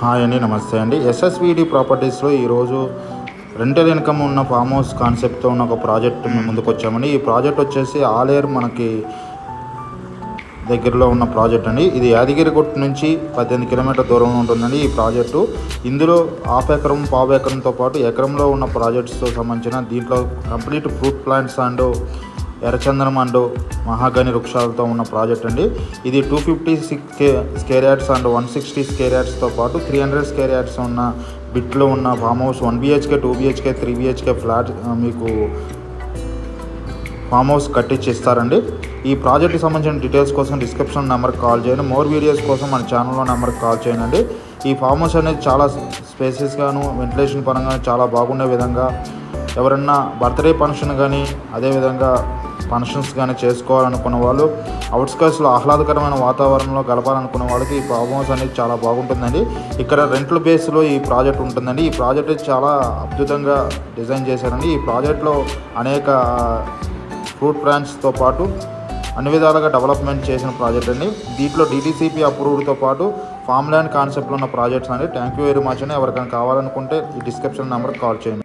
Hi అండి, నమస్తే అండి. ఎస్ఎస్విడి ప్రాపర్టీస్లో ఈరోజు రెంటల్ ఇన్కమ్ ఉన్న ఫామ్ హౌస్ కాన్సెప్ట్తో ఉన్న ఒక ప్రాజెక్ట్ మేము ముందుకు వచ్చామండి. ఈ ప్రాజెక్ట్ వచ్చేసి ఆలేరు మనకి దగ్గరలో ఉన్న ప్రాజెక్ట్ అండి. ఇది యాదగిరిగుట్ట నుంచి 18 కిలోమీటర్ దూరంలో ఉంటుందండి ఈ ప్రాజెక్టు. ఇందులో హాఫ్ ఎకరం, పావు ఎకరంతో పాటు ఎకరంలో ఉన్న ప్రాజెక్ట్స్తో సంబంధించిన దీంట్లో కంప్లీట్ ఫ్రూట్ ప్లాంట్స్ అండ్ ఎర్రచందనం అండ్ మహాగని వృక్షాలతో ఉన్న ప్రాజెక్ట్ అండి. ఇది 256 స్క్వేర్ యార్డ్స్ అండ్ 160 స్క్వేర్ యార్డ్స్తో పాటు 300 స్క్వేర్ యార్డ్స్ ఉన్న బిట్లో ఉన్న farm house 1 BHK, 2 BHK, 3 BHK flat మీకు ఫామ్ హౌస్ కట్టించి ఇస్తారండి. ఈ ప్రాజెక్ట్కి సంబంధించిన డీటెయిల్స్ కోసం డిస్క్రిప్షన్ నెంబర్కి కాల్ చేయండి. మోర్ వీడియోస్ కోసం మన ఛానల్లో నెంబర్కి కాల్ చేయండి. ఈ ఫామ్ హౌస్ అనేది చాలా స్పేసెస్గాను, వెంటిలేషన్ పరంగా చాలా బాగుండే విధంగా, ఎవరన్నా బర్త్డే ఫంక్షన్ కానీ అదేవిధంగా ఫంక్షన్స్ కానీ చేసుకోవాలనుకున్న వాళ్ళు, అవుట్స్కట్స్లో ఆహ్లాదకరమైన వాతావరణంలో గడపాలనుకున్న వాళ్ళకి ఈ ఫామ్ హౌస్ అనేది చాలా బాగుంటుందండి. ఇక్కడ రెంట్ల బేస్లో ఈ ప్రాజెక్ట్ ఉంటుందండి. ఈ ప్రాజెక్ట్ చాలా అద్భుతంగా డిజైన్ చేశారండి. ఈ ప్రాజెక్ట్లో అనేక ఫ్రూట్ ప్లాంట్స్తో పాటు అన్ని విధాలుగా డెవలప్మెంట్ చేసిన ప్రాజెక్ట్ అండి. దీంట్లో DTCP అప్రూవ్డ్తో పాటు ఫామ్ ల్యాండ్ కాన్సెప్ట్లో ఉన్న ప్రాజెక్ట్స్ అండి. థ్యాంక్ యూ వెరీ మచ్ అండి. ఎవరికైనా కావాలనుకుంటే ఈ డిస్క్రిప్షన్ నెంబర్కి కాల్ చేయండి.